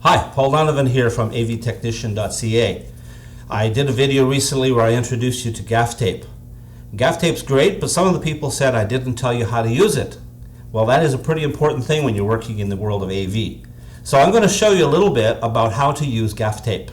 Hi, Paul Donovan here from avtechnician.ca. I did a video recently where I introduced you to Gaff Tape. Gaff Tape's great, but some of the people said I didn't tell you how to use it. Well, that is a pretty important thing when you're working in the world of AV. So I'm going to show you a little bit about how to use Gaff Tape.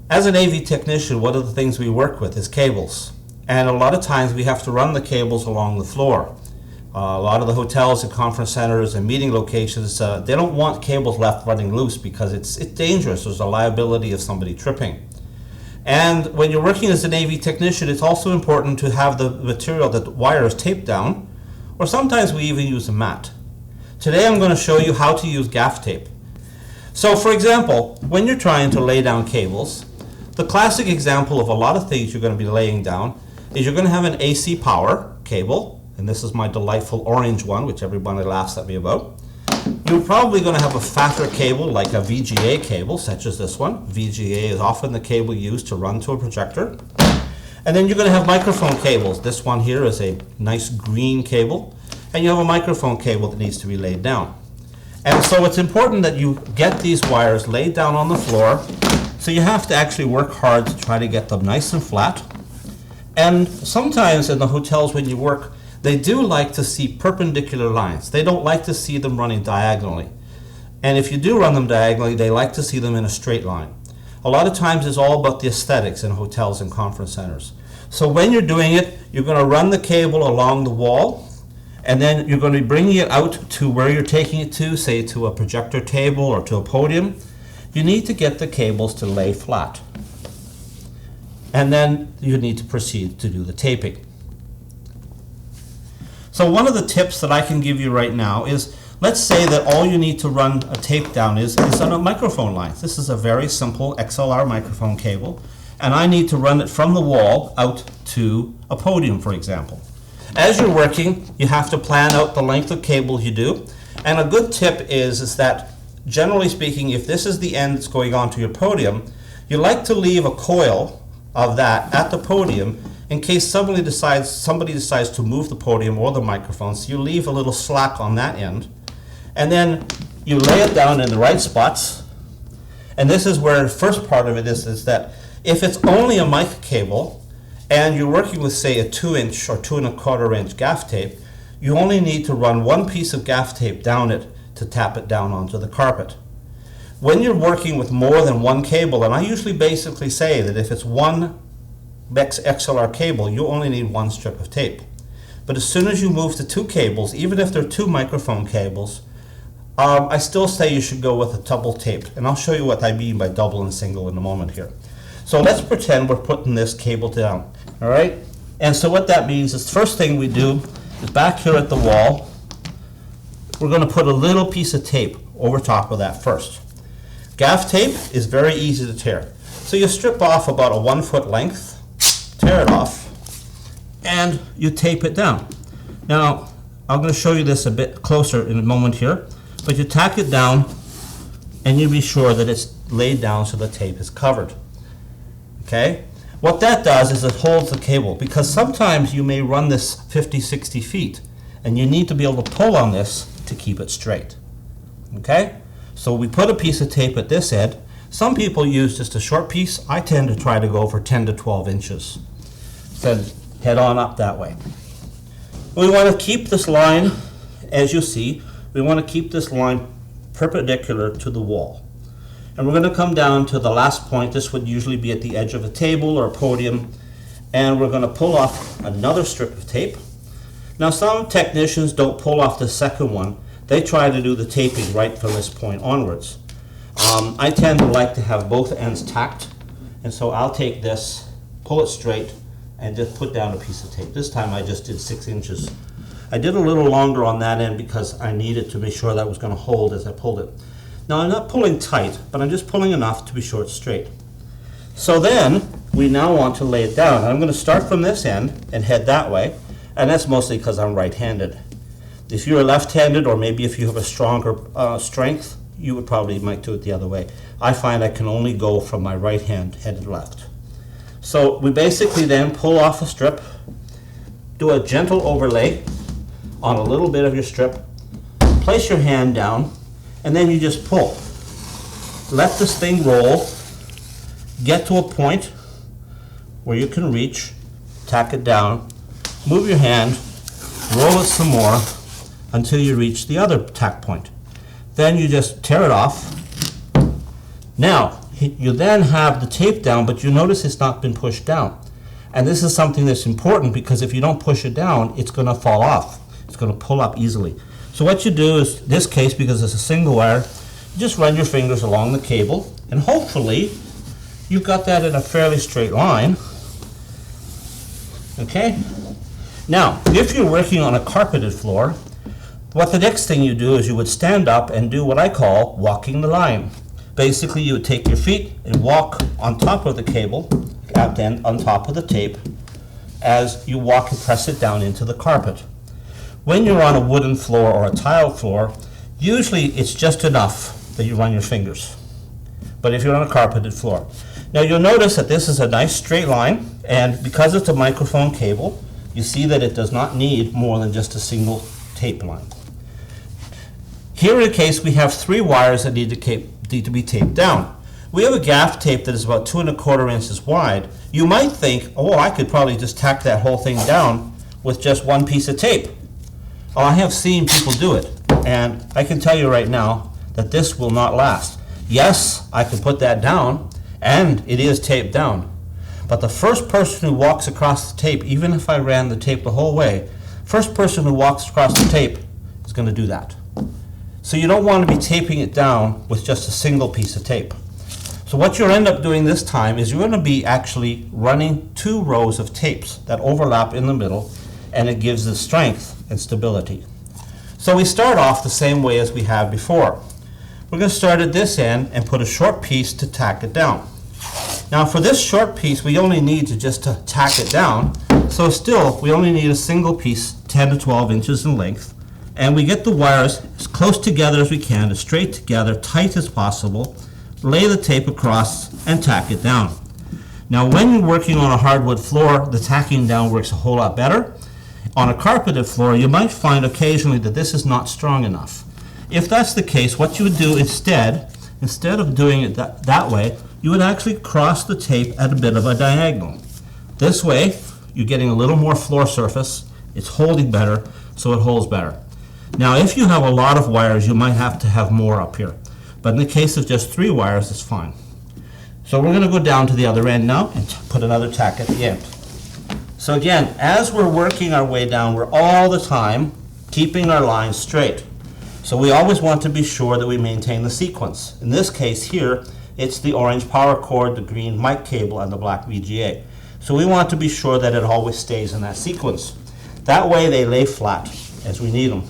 As an AV technician, one of the things we work with is cables. And a lot of times we have to run the cables along the floor. A lot of the hotels and conference centers and meeting locations, they don't want cables left running loose because it's dangerous. There's a liability of somebody tripping. And when you're working as an AV technician, it's also important to have the material that the wire is taped down, or sometimes we even use a mat. Today I'm going to show you how to use Gaff Tape. So for example, when you're trying to lay down cables, the classic example of a lot of things you're going to be laying down is you're going to have an AC power cable. And this is my delightful orange one, which everybody laughs at me about. You're probably going to have a fatter cable like a VGA cable, such as this one. VGA is often the cable used to run to a projector. And then you're going to have microphone cables. This one here is a nice green cable. And you have a microphone cable that needs to be laid down. And so it's important that you get these wires laid down on the floor. So you have to actually work hard to try to get them nice and flat. And sometimes in the hotels when you work, they do like to see perpendicular lines. They don't like to see them running diagonally. And if you do run them diagonally, they like to see them in a straight line. A lot of times it's all about the aesthetics in hotels and conference centers. So when you're doing it, you're going to run the cable along the wall, and then you're going to be bringing it out to where you're taking it to, say to a projector table or to a podium. You need to get the cables to lay flat. And then you need to proceed to do the taping. So one of the tips that I can give you right now is, let's say that all you need to run a tape down is on a microphone line. This is a very simple XLR microphone cable, and I need to run it from the wall out to a podium, for example. As you're working, you have to plan out the length of cable you do, and a good tip is that, generally speaking, if this is the end that's going on to your podium, you like to leave a coil of that at the podium in case somebody decides to move the podium or the microphone. So you leave a little slack on that end, and then you lay it down in the right spots. And this is where the first part of it is that if it's only a mic cable and you're working with, say, a 2-inch or 2¼ inch gaff tape, you only need to run one piece of gaff tape down it to tap it down onto the carpet. When you're working with more than one cable, and I usually basically say that if it's one XLR cable, you only need one strip of tape. But as soon as you move to two cables, even if they're two microphone cables, I still say you should go with a double tape. And I'll show you what I mean by double and single in a moment here. So let's pretend we're putting this cable down. All right? And so what that means is the first thing we do is back here at the wall, we're going to put a little piece of tape over top of that first. Gaff tape is very easy to tear. So you strip off about a 1 foot length, tear it off, and you tape it down. Now, I'm going to show you this a bit closer in a moment here, but you tack it down and you be sure that it's laid down so the tape is covered. Okay? What that does is it holds the cable, because sometimes you may run this 50-60 feet and you need to be able to pull on this to keep it straight. Okay? So we put a piece of tape at this end. Some people use just a short piece. I tend to try to go for 10 to 12 inches. Then head on up that way. We want to keep this line, as you see, we want to keep this line perpendicular to the wall. And we're going to come down to the last point. This would usually be at the edge of a table or a podium. And we're going to pull off another strip of tape. Now some technicians don't pull off the second one. They try to do the taping right from this point onwards. I tend to like to have both ends tacked, and so I'll take this, pull it straight, and just put down a piece of tape. This time I just did 6 inches. I did a little longer on that end because I needed to make sure that was going to hold as I pulled it. Now I'm not pulling tight, but I'm just pulling enough to be sure it's straight. So then we now want to lay it down. I'm going to start from this end and head that way, and that's mostly because I'm right-handed. If you're left-handed, or maybe if you have a stronger strength, you would probably might do it the other way. I find I can only go from my right hand headed left. So we basically then pull off a strip, do a gentle overlay on a little bit of your strip, place your hand down, and then you just pull. Let this thing roll, get to a point where you can reach, tack it down, move your hand, roll it some more until you reach the other tack point. Then you just tear it off. Now, you then have the tape down, but you notice it's not been pushed down. And this is something that's important because if you don't push it down, it's going to fall off. It's going to pull up easily. So what you do is, in this case, because it's a single wire, you just run your fingers along the cable, and hopefully you've got that in a fairly straight line. Okay? Now, if you're working on a carpeted floor, what the next thing you do is you would stand up and do what I call walking the line. Basically, you would take your feet and walk on top of the cable, and on top of the tape, as you walk and press it down into the carpet. When you're on a wooden floor or a tile floor, usually it's just enough that you run your fingers. But if you're on a carpeted floor. Now you'll notice that this is a nice straight line, and because it's a microphone cable, you see that it does not need more than just a single tape line. Here in the case, we have 3 wires that need to be taped down. We have a gaff tape that is about 2 1/4 inches wide. You might think, oh, I could probably just tack that whole thing down with just one piece of tape. Oh, I have seen people do it, and I can tell you right now that this will not last. Yes, I can put that down, and it is taped down. But the first person who walks across the tape, even if I ran the tape the whole way, first person who walks across the tape is going to do that. So you don't want to be taping it down with just a single piece of tape. So what you'll end up doing this time is you're going to be actually running 2 rows of tapes that overlap in the middle, and it gives the strength and stability. So we start off the same way as we have before. We're going to start at this end and put a short piece to tack it down. Now for this short piece, we only need to just to tack it down. So still, we only need a single piece, 10 to 12 inches in length. And we get the wires as close together as we can, as straight together, tight as possible. Lay the tape across and tack it down. Now when you're working on a hardwood floor, the tacking down works a whole lot better. On a carpeted floor, you might find occasionally that this is not strong enough. If that's the case, what you would do instead of doing it that way, you would actually cross the tape at a bit of a diagonal. This way, you're getting a little more floor surface, it's holding better, so it holds better. Now if you have a lot of wires, you might have to have more up here. But in the case of just 3 wires, it's fine. So we're going to go down to the other end now and put another tack at the end. So again, as we're working our way down, we're all the time keeping our lines straight. So we always want to be sure that we maintain the sequence. In this case here, it's the orange power cord, the green mic cable, and the black VGA. So we want to be sure that it always stays in that sequence. That way they lay flat as we need them.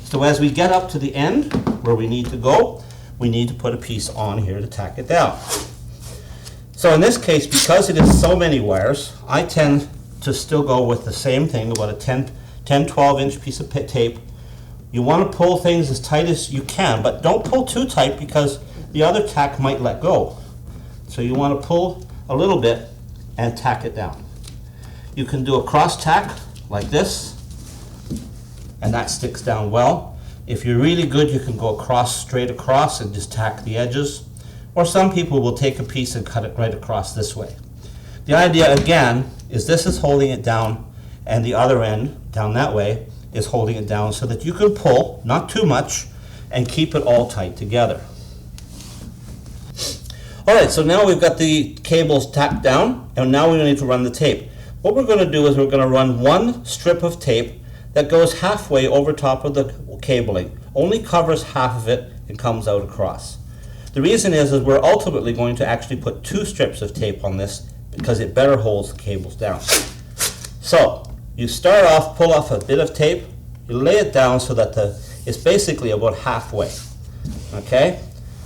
So as we get up to the end where we need to go, we need to put a piece on here to tack it down. So in this case, because it is so many wires, I tend to still go with the same thing, about a 10-12 inch piece of tape. You want to pull things as tight as you can, but don't pull too tight because the other tack might let go. So you want to pull a little bit and tack it down. You can do a cross tack like this, and that sticks down well. If you're really good, you can go straight across and just tack the edges. Or some people will take a piece and cut it right across this way. The idea again is this is holding it down, and the other end down that way is holding it down so that you can pull, not too much, and keep it all tight together. Alright, so now we've got the cables tacked down, and now we need to run the tape. What we're going to do is we're going to run 1 strip of tape that goes halfway over top of the cabling, only covers half of it and comes out across. The reason is we're ultimately going to actually put 2 strips of tape on this because it better holds the cables down. So you start off, pull off a bit of tape, you lay it down so that it's basically about halfway. Okay?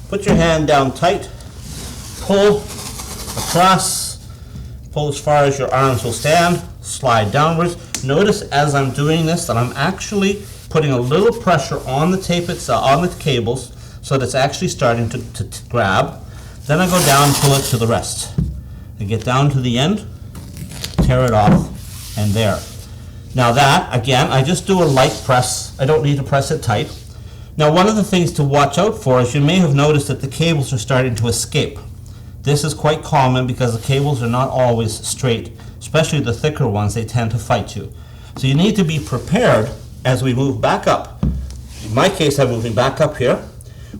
Put your hand down tight, pull across, pull as far as your arms will stand, slide downwards. Notice as I'm doing this that I'm actually putting a little pressure on the tape itself, on the cables, so that it's actually starting to grab. Then I go down and pull it to the rest. I get down to the end, tear it off, and there. Now that, again, I just do a light press. I don't need to press it tight. Now, one of the things to watch out for is you may have noticed that the cables are starting to escape. This is quite common because the cables are not always straight, especially the thicker ones. They tend to fight you. So you need to be prepared as we move back up. In my case, I'm moving back up here.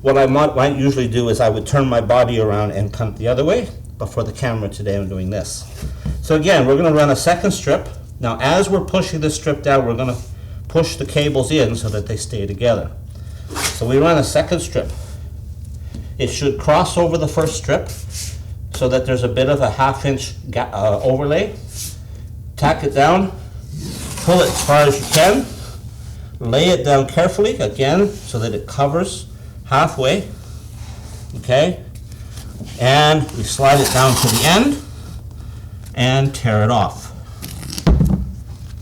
What I might usually do is I would turn my body around and come the other way, but for the camera today I'm doing this. So again, we're going to run a second strip. Now as we're pushing this strip down, we're going to push the cables in so that they stay together. So we run a second strip. It should cross over the first strip so that there's a bit of a 1/2 inch overlay. Tack it down, pull it as far as you can, lay it down carefully again so that it covers halfway, okay, and we slide it down to the end and tear it off.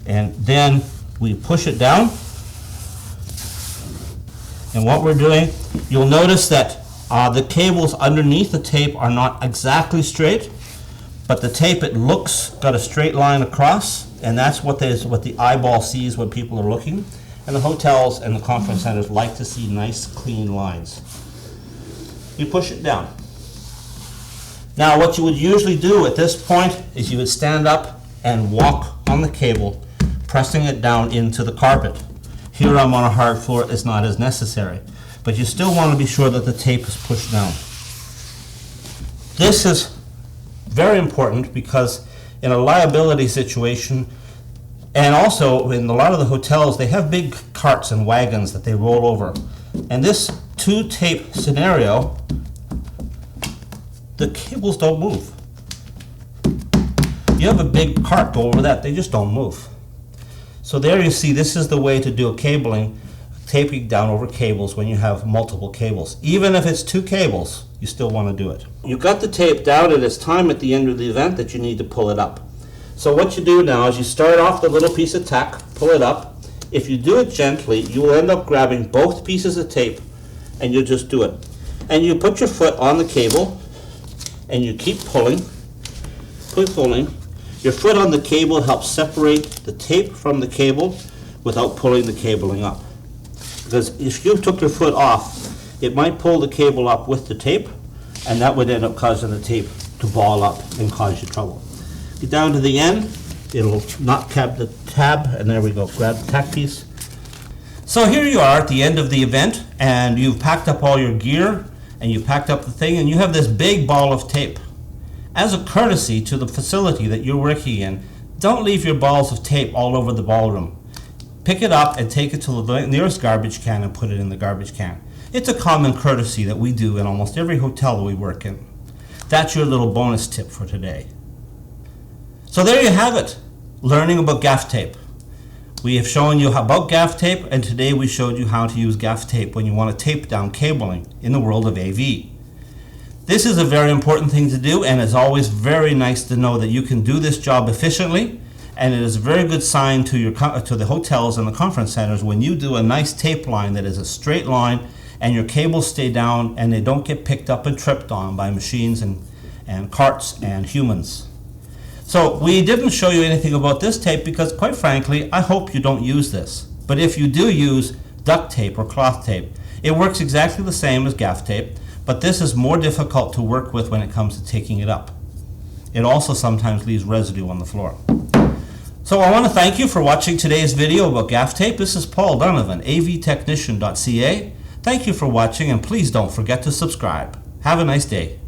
And then we push it down, and what we're doing, you'll notice that the cables underneath the tape are not exactly straight, but the tape, it looks got a straight line across, and that's what the eyeball sees when people are looking. And the hotels and the conference centers like to see nice clean lines. You push it down. Now what you would usually do at this point is you would stand up and walk on the cable, pressing it down into the carpet. Here I'm on a hard floor, it's not as necessary. But you still want to be sure that the tape is pushed down. This is very important because in a liability situation, and also in a lot of the hotels, they have big carts and wagons that they roll over. And this 2-tape scenario, the cables don't move. You have a big cart go over that, they just don't move. So there you see, this is the way to do a cabling, taping down over cables when you have multiple cables. Even if it's 2 cables, you still want to do it. You got the tape down, and it's time at the end of the event that you need to pull it up. So what you do now is you start off the little piece of tack, pull it up. If you do it gently, you will end up grabbing both pieces of tape and you just do it. And you put your foot on the cable and you keep pulling, pulling. Your foot on the cable helps separate the tape from the cable without pulling the cabling up. Because if you took your foot off, it might pull the cable up with the tape, and that would end up causing the tape to ball up and cause you trouble. Get down to the end, it'll not cap the tab, and there we go, grab the tack piece. So here you are at the end of the event, and you've packed up all your gear, and you've packed up the thing, and you have this big ball of tape. As a courtesy to the facility that you're working in, don't leave your balls of tape all over the ballroom. Pick it up and take it to the nearest garbage can and put it in the garbage can. It's a common courtesy that we do in almost every hotel that we work in. That's your little bonus tip for today. So there you have it, learning about gaff tape. We have shown you about gaff tape, and today we showed you how to use gaff tape when you want to tape down cabling in the world of AV. This is a very important thing to do, and it's always very nice to know that you can do this job efficiently, and it is a very good sign to the hotels and the conference centers when you do a nice tape line that is a straight line and your cables stay down and they don't get picked up and tripped on by machines and carts and humans. So we didn't show you anything about this tape because, quite frankly, I hope you don't use this. But if you do use duct tape or cloth tape, it works exactly the same as gaff tape, but this is more difficult to work with when it comes to taking it up. It also sometimes leaves residue on the floor. So I want to thank you for watching today's video about gaff tape. This is Paul Donovan, avtechnician.ca. Thank you for watching, and please don't forget to subscribe. Have a nice day.